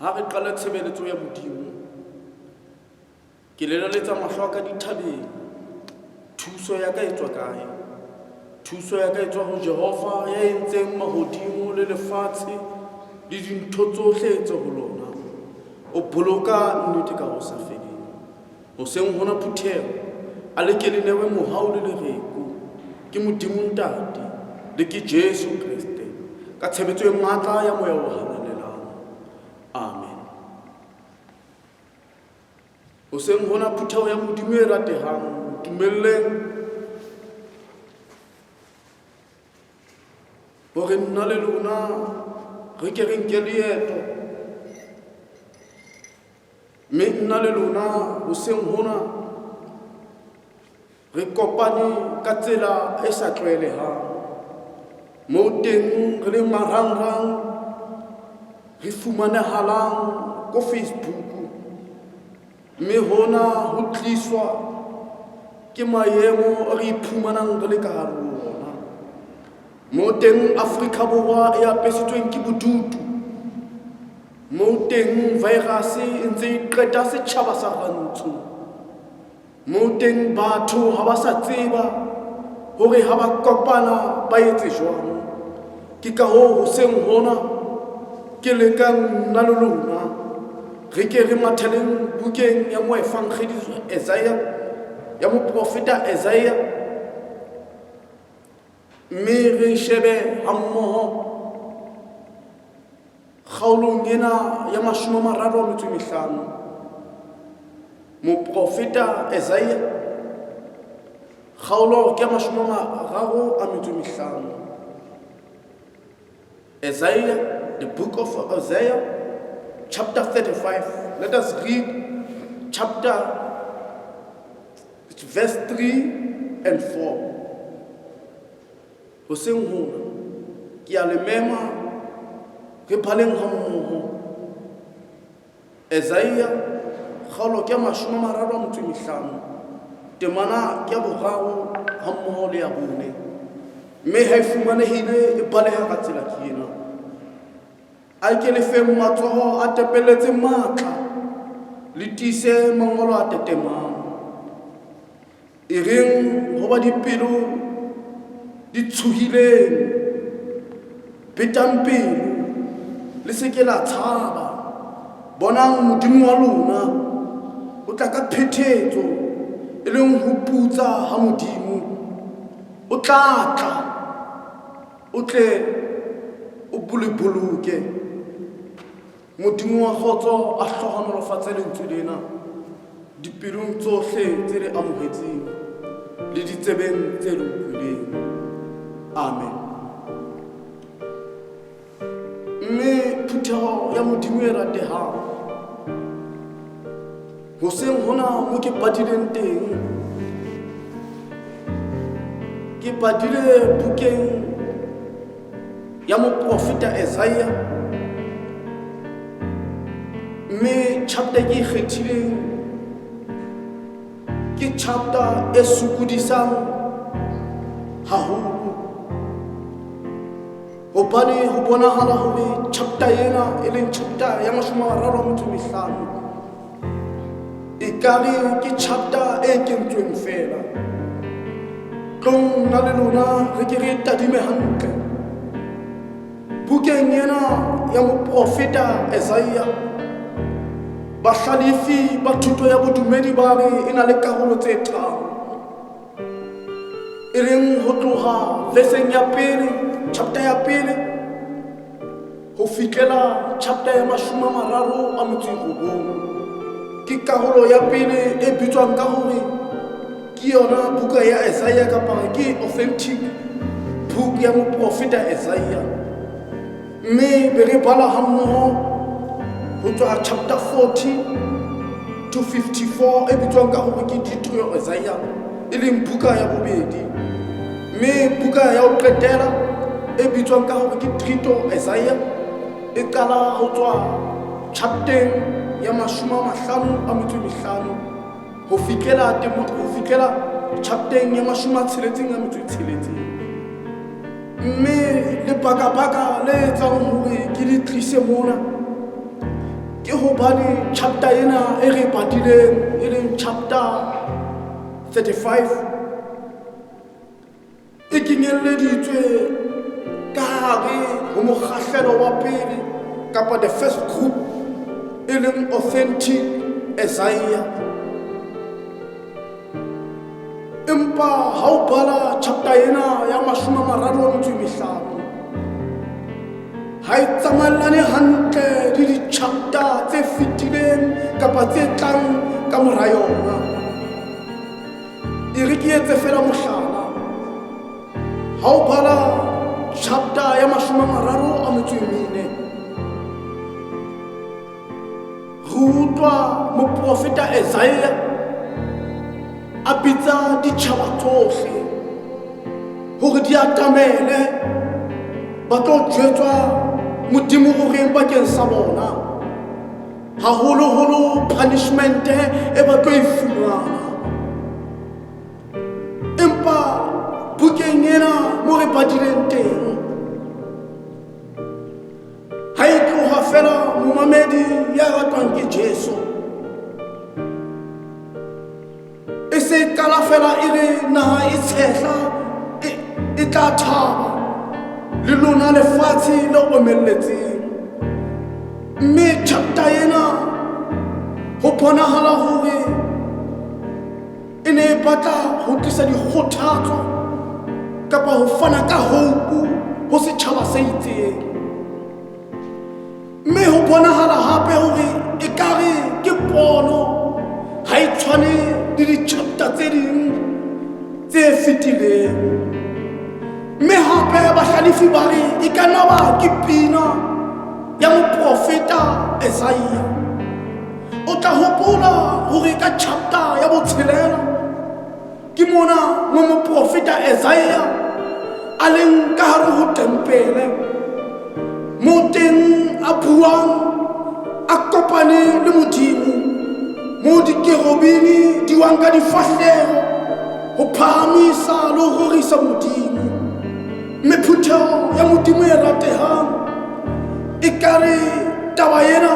ha re qala tshebeletso ya Modimo ke leleletsa mahlo a ka dithabeng. Thuso ya ka e tswa kae? Thuso ya ka e tswa ho Jehova ya entseng mahodimo le lefatshe le dintho tsohle tse ho lona. O boloka nnete ka ho sa feleng. Hoseng hona phutheho a leke le newe mohau le lereko ke Modimo Ntate le ke Jesu Kriste ka tshebetso e matla ya moya o hanelelang. Amen. Hoseng hona phutheho ya Modimo e ratehang, tumelleng hore nna le lona re ke re nke leeto, mme nna le lona hoseng hona re kopane ka tsela e sa tlwaelehang, moo teng re le marangrang re fumanehalang ko Facebook, mme hona ho tliswa ke maemo re iphumanang re le ka hare ho ona. Moo teng Afrika Borwa e apesitsweng ke bodutu, moo teng virus e ntse e qeta setjhaba sa rantsho, moo teng batho ha ba sa tseba hore ha ba kopana ba etse jwang. Ke ka hoo hoseng hona ke lekang nna le lona re ke re matheleng bukeng ya moefangedi Isaiah, ya moprofeta Isaiah, mme re shebe hammoho kgaolong ena ya 35 moprofeta Isaiah, kgaolo ke 35. Isaiah, the book of Isaiah, chapter 35. Let us read verse 3 and 4. Hoseng hona ke a le mema re phaleng hammoho Isaiah kgaolo ke 35 temana ke ya boraro hammoho le ya bone, mme ha e fumanehile e baleha ka tsela ke ena. A ke le fe matsoho a tepeletse matla le tise mangolo a tetemang, e reng ho ba dipelo di tshohileng, betang pelo le se ke la tshaba. Bonang Modimo wa lona o tla ka phetetso e leng ho putsa ha Modimo. O tla tla o tle o boloke. Modimo wa kgotso a hlohonolofatse lentswe lena dipelong tsohle tse re amohetseng le ditsebeng tse utlwileng. Amen. Mme phutheho ya Modimo e ratehang hoseng hona mo ke padileng teng, ke padile bukeng ya moprofeta Isaiah, mme chapter ke ikgethileng ke chapter e sokodisang haholo, hobane ho bonahala hore chapter ena e leng chapter ya 35 e kare ke chapter e kentsweng fela. Tlong na le lona re ke re tadime hantle bukeng ena ya moprofeta Isaiah. Bahlalifi ba thuto ya bodumedi ba re e na le karolo tse tharo, e leng ho tloha verseng ya pele, chapter ya pele, ho fihlela chapter ya 39. Ke karolo ya pele e bitswang ka hore ke yona buka ya Isaiah kapa ke authentic book ya moprofeta Isaiah. Mme be re bala hammoho ho tswa chapter 40 to 54 e bitswang ka hore ke Ditro Isaiah, e leng buka ya bobedi. Mme buka ya ho qetela e bitswang ka hore ke Trito Isaiah e qala ho tswa chapter ya 55 ho fihlela chapter ya 66. Mme le baka le etsang hore ke le tlise mona ke hobane chapter ena e re patileng e leng chapter 35 e kenyelleditswe ka hare ho mokgahlelo wa pele kapa the first group e leng authentic Isaiah. Empa ha o bala chapter ena ya 35 ha e tsamaellane hantle le di-chapter tse fetileng kapa tse tlang ka mora yona. E re ke etse fela mohlala, ha o bala chapter ya 34 re utlwa moprofeta Isaiah a bitsa ditjhaba tsohle hore di atamele ba tlo jwetswa Modimo o reng bakeng sa bona, haholoholo punishment e ba tlo e fumana. Empa bukeng ena mo re badileng teng ha e tloha fela momamedi ya ratwang ke Jesu e se qala fela e re naha e tshehla e tla thaba le lona lefatshe le omelletseng. Mme chapter ena ho bonahala hore e ne e batla ho tlisa dikgothatso kapa ho fana ka hope ho setjhaba se itseng. Mme ho bonahala hape hore e kare ke pono ha e tshwane le di-chapter tse ding tse fetileng. Mme hape bahlalifi ba re e ka nna ba ke pina ya moprofeta Isaiah. O tla hopola hore ka chapter ya 6 ke mona mo moprofeta Isaiah a leng ka hare ho tempele mo teng a buang a kopane le Modimo, mo dikerubini di wang ka difahleho ho phahamisa le ho rorisa Modimo. Mme phutheho ya Modimo e ratehang e kare taba ena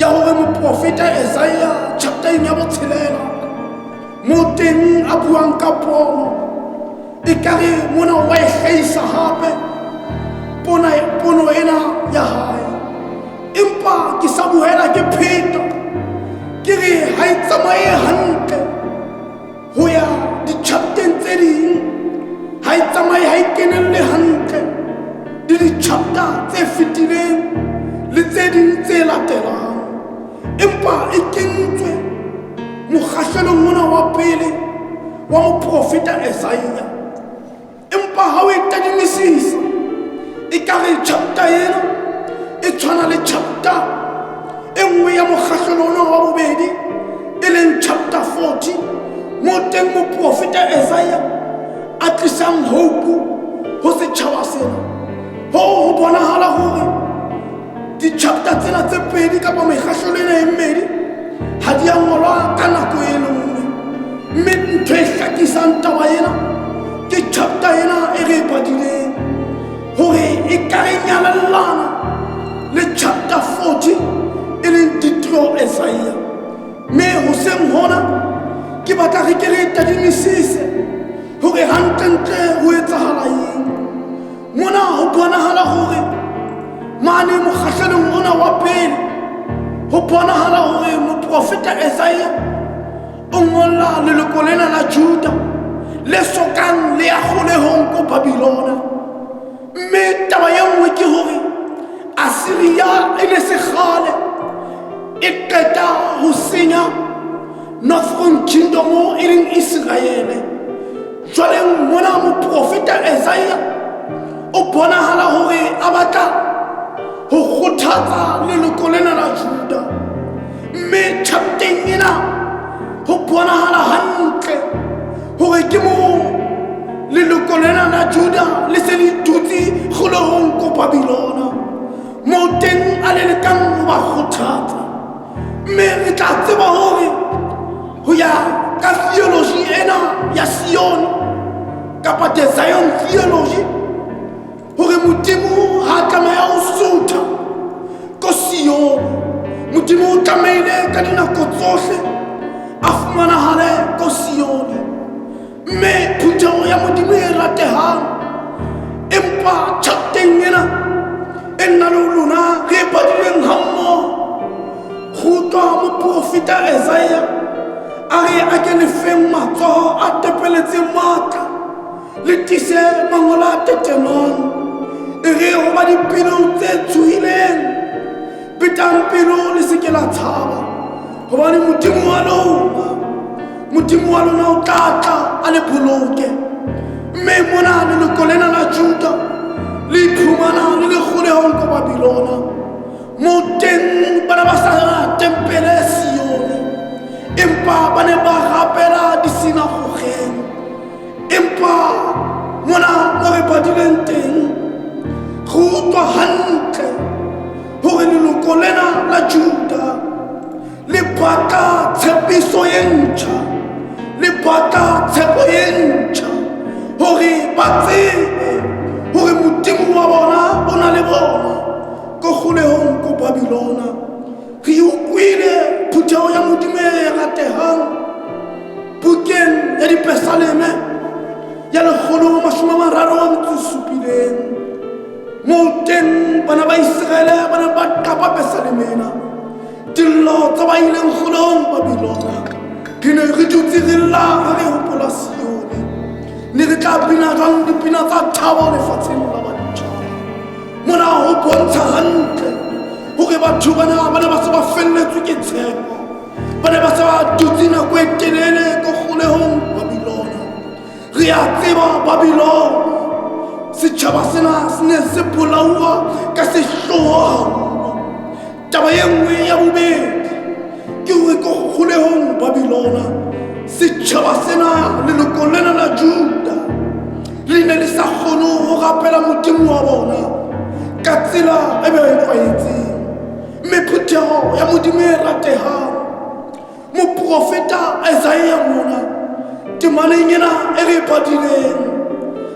ya hore moprofeta Isaiah chapter ya 6 mo teng a buang ka pono e kare mona wa e hlahisa hape pono ena ya hae. Empa ke sa boela ke pheta ke re ha e tsamaye hantle ho ya di-chapter tse ding, ha e tsamaye ha e kenelle hantle le di-chapter tse fetileng le tse ding tse latelang. Empa e kentswe mokgahlelong mona wa pele wa moprofeta Isaiah. Empa ha o e tadimisisa e kare chapter ena e tshwana le chapter e nngwe ya mokgahlelong wa bobedi e leng chapter 40 mo teng moprofeta Isaiah a tlisang hope ho setjhaba sena. Ho bonahala hore di-chapter tsena tse pedi kapa mekgahlelo ena e mmedi ha di a ngolwa ka nako e le nngwe. Mme ntho e hlakisang taba ena ke chapter ena e re badileng hore e ka re nyalellana le chapter 40 e leng titlo Isaiah. Mme hoseng hona ke batla re ke re tadimisise hore hantlentle ho etsahala eng. Mona ho bonahala hore mane mokgahlelong ona wa pele ho bonahala hore moprofeta Isaiah o ngolla leloko lena la Juda le sokang le ya kgolehong ko Babilona. Mme taba e nngwe ke hore Assyria e ne se kgale e qeta ho senya Northern Kingdom e leng Israel. Jwale mona moprofeta Isaiah o bonahala hore a batla ho kgothatsa leloko lena la Juda. Mme chapter ena ho bonahala hantle hore ke mo leloko lena la Juda le se le dutse kgolehong ko Babilona mo teng a le lekang ho ba kgothatsa. Mme re tla tseba hore ho ya ka theology ena ya Sion kapa the Zion theology hore Modimo ha tlameha ho sutha ko Sion tlameile ka dinako tsohle a fumanahale ko Sione, mme phutheho ya Modimo e ratehang. Empa tjhaleteng ena e nna le lona re badileng ha mmoho go utlwa moprofeta Isaiah a re a ke lefeng matsoho a tepeletseng matla le tise mangolo a tetemang, e re ho ba dipelo tse tshohileng betang pelo le se ke la tshaba, hobane Modimo wa lona o tla tla a le boloke. Mme mona leloko lena la Juda le iphumana le le kgolehong ko Babilona, moo teng bana ba sa tempele Sione, empa ba ne ba rapela disinagogeng. Empa mona mo re badileng teng go utlwa hantle hore leloko lena la Juda le batla tshepiso e ntjha, le batla tshepo e ntjha, hore ba tsebe hore Modimo wa bona o na le bona ko kgolehong ko Babilona. Re utlwile phutheho ya Modimo e ratehang bukeng ya Dipesaleme ya 137, moo teng bana ba Israele ba ne ba qapa Pesalemena, dillo tsa ba ileng kgolehong Babilona. Ke ne re dutse re lla re hopola Sione, ne re tla bina jwang dipina tsa thabo lefatsheng la baditjhaba. Mona ho bontsha hantle hore batho bana ba se ba felletswe ke tshepo, ba ne ba se ba dutse nako e telele ko kgolehong Babilona. Re a tseba Babilona, setjhaba sena se ne se bolaua ka sehloho. Taba e nngwe ya bobedi ke hore ko kgolehong Babilona setjhaba sena leloko lena la Juda le ne le sa kgone ho rapela Modimo wa bona ka tsela e ba e tlwaetseng. Mme phutheho ya Modimo e ratehang, moprofeta Isaiah mona temaneng ena e re badileng,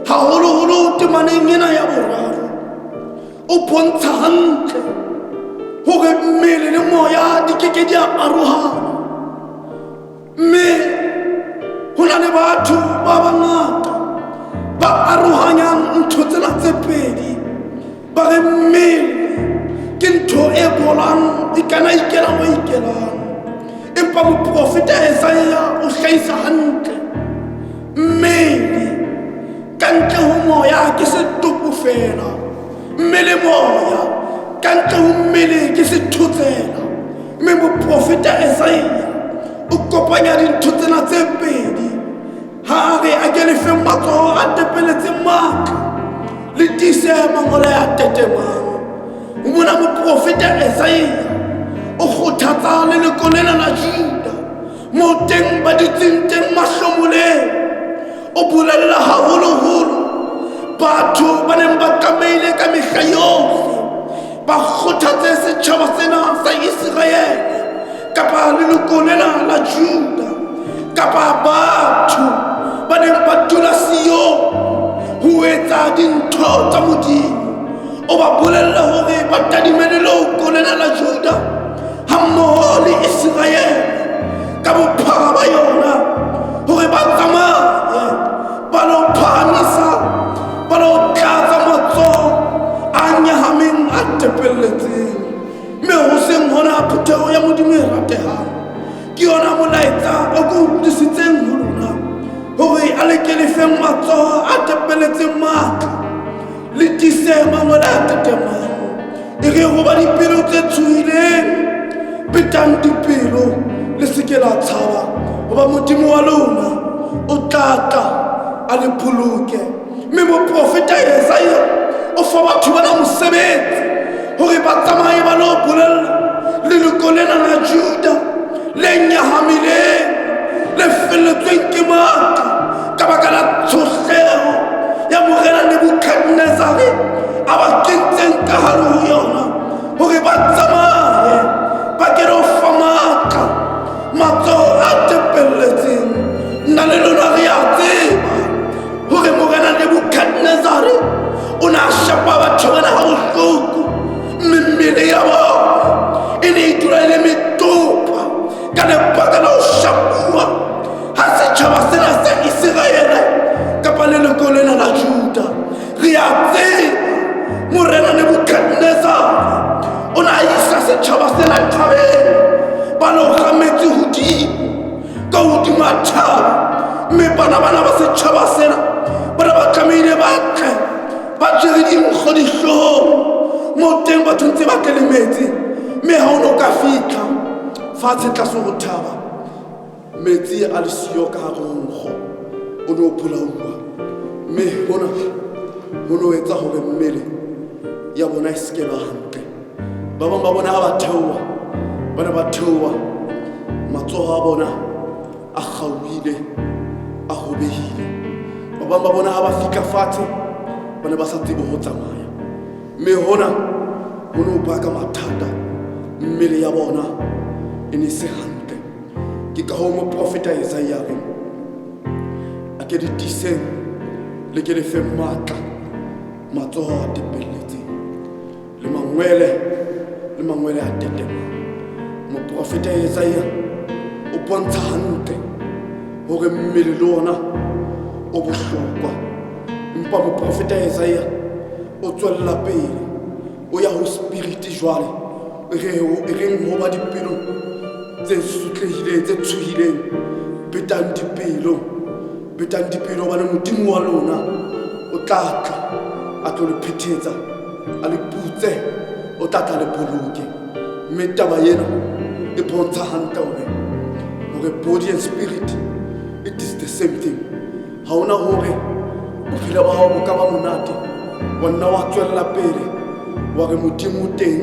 haholoholo temaneng ena ya boraro, o bontsha hantle hore mmele le moya di keke di a arohana. Mme ho na le batho ba bangata ba arohanyang ntho tsena tse pedi, ba re mmele ke ntho e bolang e kana ikelang o ikelang. Empa moprofeta Isaiah o hlahisa hantle mmele ka ntle ho moya ke setopo fela, mme le moya ka ntle ho mmele ke sethotsela. Mme moprofeta Isaiah o kopanya dintho tsena tse pedi ha a re a ke lefeng matsoho a tepeletseng matla le tise mangolo a tetemang. Ho mona moprofeta Isaiah o kgothatsa leloko lena la Juda moo teng ba dutseng teng mahlomoleng, o bolella haholoholo batho ba neng ba tlameile ka mehla yohle ba kgothatse setjhaba sena sa Israele kapa leloko lena la Juda, kapa batho ba neng ba dula Sione ho etsa dintho tsa Modimo. O ba bolella hore ba tadime leloko lena la Juda hammoho le Israele ka bophara ba yona, hore ba tsamaye ba lo phahamisa, ba lo tlatsa matsoho a nyahameng a tepelletseng. Mme ho seng hona phutheho ya Modimo e ratehang, ke yona molaetsa o ko utlwisitseng ho lona, hore a leke lefeng matsoho a tepelletseng matla le tise mangolo a tetemang, e re ho ba dipelo tse tshohileng betang dipelo le se ke la tshaba, hoba Modimo wa lona o tlatla a le boloke. Mme moprofeta Isaiah o fa batho bana mosebetsi hore ba tsamaye ba lo bolella leloko lena la Juda le nyahamileng, le felletsweng ke matla ka baka la tshosleho ya morena Nebukadnezare a ba kentseng ka hare ho yona, hore ba tsamaye ba ke lo fa matla matsoho a tepelletseng. Nna le lona re a tseba hore morena Nebukadnezare o ne a shapa batho bana ha bohloko, mme mmele ya bona e ne e dula e le setjhaba sena thabeng ba lo gametse hodimo ka hodima thaba mme bana ba setjhaba sena bana ba tlamehile batle ba tjere dinkgo dihloohong moo teng batho ntse ba tlelemetse mme ha o no ka fitlha fatshe tlase ho thaba metsi a le siyo ka hare ho nkgo o no polaua mme hona ho no etsa hore mmele ya bona e seke ba hantle ba bang ba bona ha ba theoha bana ba theoha matsoho a bona a kgauhile a hobehile ba bang ba bona ha ba fika fatshe bana ba sa tsebe ho tsamaya mme hona ho no baka mathata mmele ya bona e ne se hantle ke ka ho moprofeta Isaiah a reng a ke di tiseng le ke le fe matla matsoho a tepelletseng le mangwele a tetemang moprofeta Isaiah o bontsha hantle hore mmele le ona o bohlokwa empa moprofeta Isaiah o tswella pele o ya ho spirit jwale e reng ho ba dipelo tse sutlehileng tse tshohileng betang dipelo bana modimo wa lona o tla tla a tlo le phethetsa a le putse o tla tla le boloke mme taba ena e bontsha hantle hore body and spirit it is the same thing ha ona hore bophelo ba hao bo ka ba monate wa nna wa tswella pele wa re modimo teng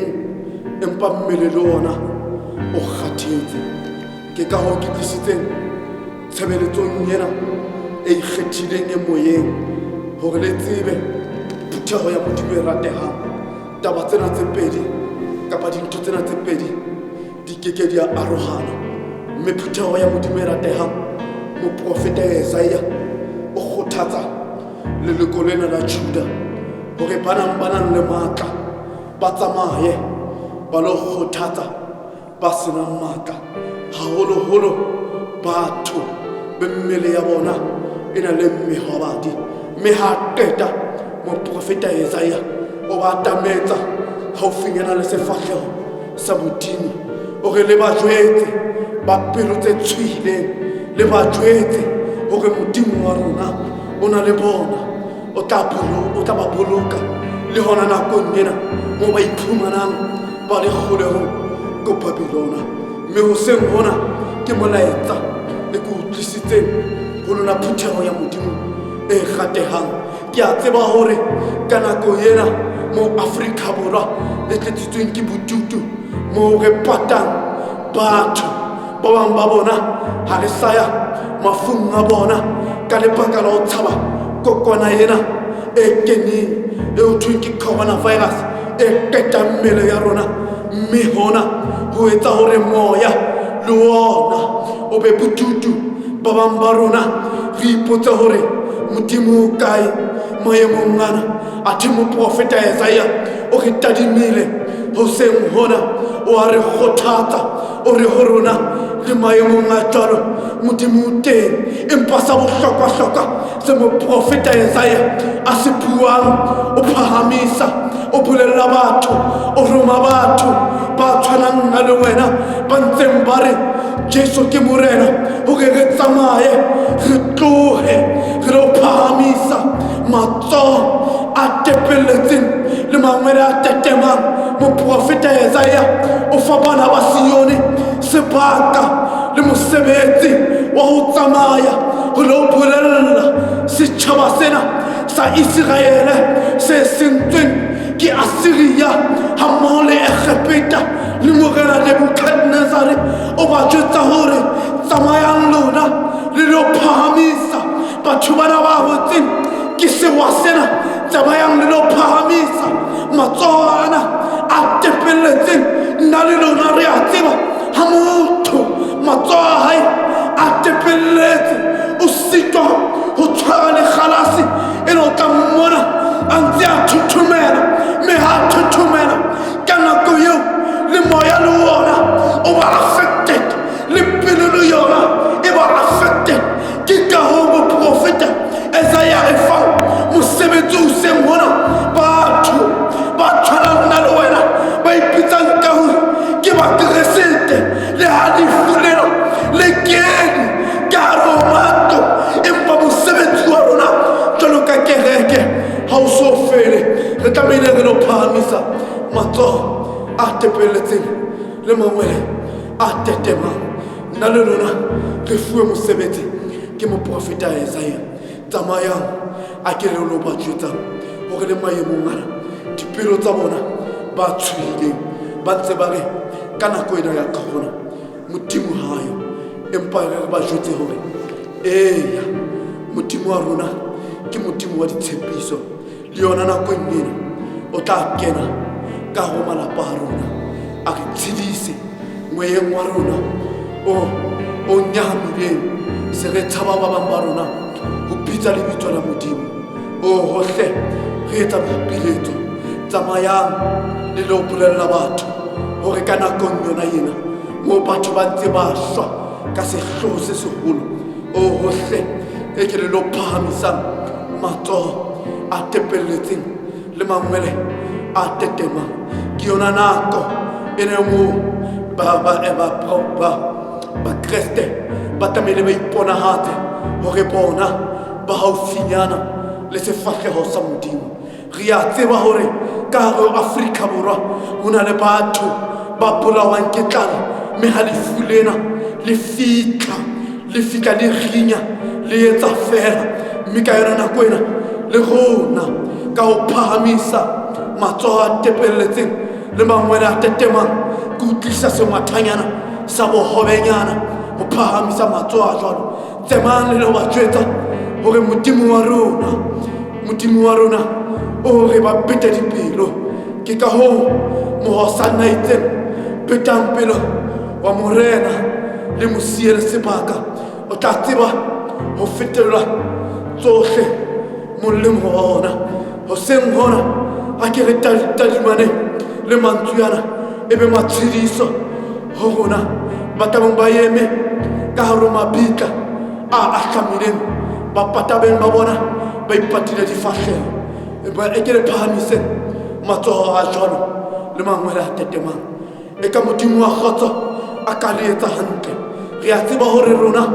empa mmele le ona o kgathetse ke ka ho ke tlisitseng tshebeletsong ena e ikgethileng e moyeng hore le tsebe phutheho ya modimo e ratehang taba tsena tse pedi kapa dintho tsena tse pedi di keke di a arohana mme phutheho ya modimo e ratehang moprofeta Isaiah o kgothatsa leloko lena la Juda hore banang le matla ba tsamaye ba lo kgothatsa ba senang matla haholoholo batho be mmele ya bona e na le mehwabadi mme ha qeta moprofeta Isaiah o ba tametsa haufinyana le sefahleho sa modimo hore le ba jwetse ba pelo tse tshwileng le ba jwetse hore modimo wa rona o na le bona o tla ba boloka le hona nakong ena moo ba iphumanang ba le kgolehong ko Babylona mme hoseng hona ke molaetsa e ke utlwisitseng ho lona phutheho ya modimo e kgatehang ke a tseba hore ka nako ena mo Afrika Borwa e tletsitsweng ke bodutu moo re patang batho ba bang ba bona ha re saya mafung a bona ka lebaka la ho tshaba kokwana ena e keneng e ho thweng ke coronavirus e qetang mmele ya rona mme hona ho etsa hore moya le ona o be bodutu ba bang ba rona re ipotsa hore modimo o kae maemong ana athe moprofeta Isaiah o re tadimile hoseng hona o a re kgothatsa o re ho rona le maemong a jwalo modimo o teng empa sa bohlokwa se moprofeta Isaiah a se buang o phahamisa o bolella batho o roma batho ba tshwanang na le wena ba ntseng ba re Jesu ke morena hore re tsamaye re tlohe re lo phahamisa matsoho a tepelletseng le mangwele a tetemang moprofeta Isaiah o fa bana ba Sione sebaka le mosebetsi wa ho tsamaya ho lo bolella setjhaba sena sa Israele se sentsweng ke Assyria hammoho le Egepeta le morena Nebukadnezar o ba jwetsa hore tsamayang lona le lo phahamisa batho bana ba hotseng ke sewa sena tsamayang le lo phahamisa matsoho ana a tepelletseng nna le lona re a tseba ha motho matsoho a hae a tepelletse o sitwa ho tshwara lekgalase e no tla mmona a ntse a thuthumela mme ha thuthumela ka nako eo le moya le ona o ba affected le pelo le yona e ba affected ke ka ho moprofeta Isaiah e fa mosebetsi o seng hona batho ba tshwanang na le wena ba ipitsang ka hore tlamehile re lo phahamisa matsoho a tepelletseng le mangwele a tetemang. Nna le lona re fuwe mosebetsi ke moprofeta Isaiah. Tsamayang a ke le lo ba jwetsa hore le maemong ana dipelo tsa bona ba tshwileng ba ntse ba re ka nako ena ya corona Modimo hayo, empa re ba jwetse hore eya Modimo wa rona ke Modimo wa ditshepiso. Le yona nako ena o tla kena ka ho malapa a rona a re tshedise moyeng wa rona o nyahamileng. Se re tshaba ba bang ba rona ho bitsa lebitso la Modimo. Hohle re etsa boipiletso. Tsamayang le lo bolella batho hore ka nakong yona ena moo batho ba ntse ba shwa ka sehloho se seholo, hohle e ke le lo phahamisang matsoho a tepelletseng le mangwele a tetemang. Ke yona nako ene moo ba Kreste ba tlamehile ba iponahatse hore bona ba haufinyana le sefahleho sa Modimo. Re a tseba hore ka hare ho Afrika Borwa ho na le batho ba bolawang ke tlala, mme ha lefu lena le fitla le rinya le etsa fela. Mme ka yona nako ena le rona ka ho phahamisa matsoho a tepelletseng le mangwele a tetemang ke utlwisa sengwathanyana sa bohobenyana ho phahamisa matsoho a jwalo. Tsemang le lo ba jwetsa hore Modimo wa rona o re ba bete dipelo. Ke ka hoo mohosana itseng betang pelo wa morena le mo siele sebaka. O tla tseba ho fetela tsohle molemo wa ona. Hoseng hona ha ke re tadimane le mantsuyana ebe matshediso ho rona ba tabang ba eme ka hare ho mabitla a ahlamileng. Ba patabeng ba bona ba ipatile difahleho. E ke le phahamiseng matsoho a jwalo le mangwele a tetemang. E ka Modimo wa kgotso a ka le etsa hantle. Re a tseba hore rona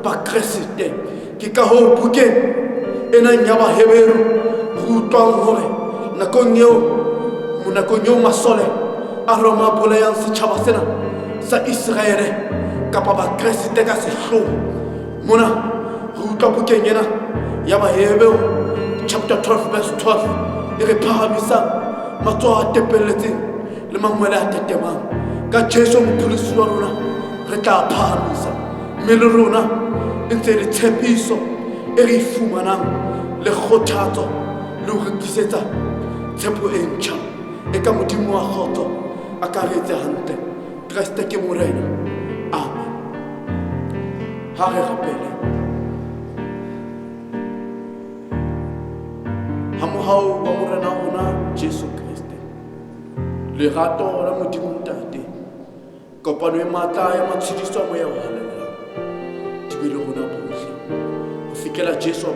ba Kreste ke ka hoo bukeng ena ya Baheberu re utlwang hore nakong eo masole a Roma a bolayang setjhaba sena sa Israele kapa ba Kreste ka sehloho. Mona re utlwa bukeng ena ya Baheberu chapter 12 verse 12 e re phahamisang matsoho a tepelletseng le mangwele a tetemang. Ka Jesu mopholosi wa rona re tla phahamisa, mme le rona e ntse le tshepiso e re fumanang le kgothatso le ho re tlisetsa tshepo e ntjha. E ka Modimo wa kgotso a ka re etse hantle. Kreste ke morena. Amen. Ha re rapele ha mohau wa morena rona Jesu Kriste, lerato la Modimo Ntate, kopano e matla ya matshediso a moya wa halalelang di be le rona bohle ho fikela Jesu a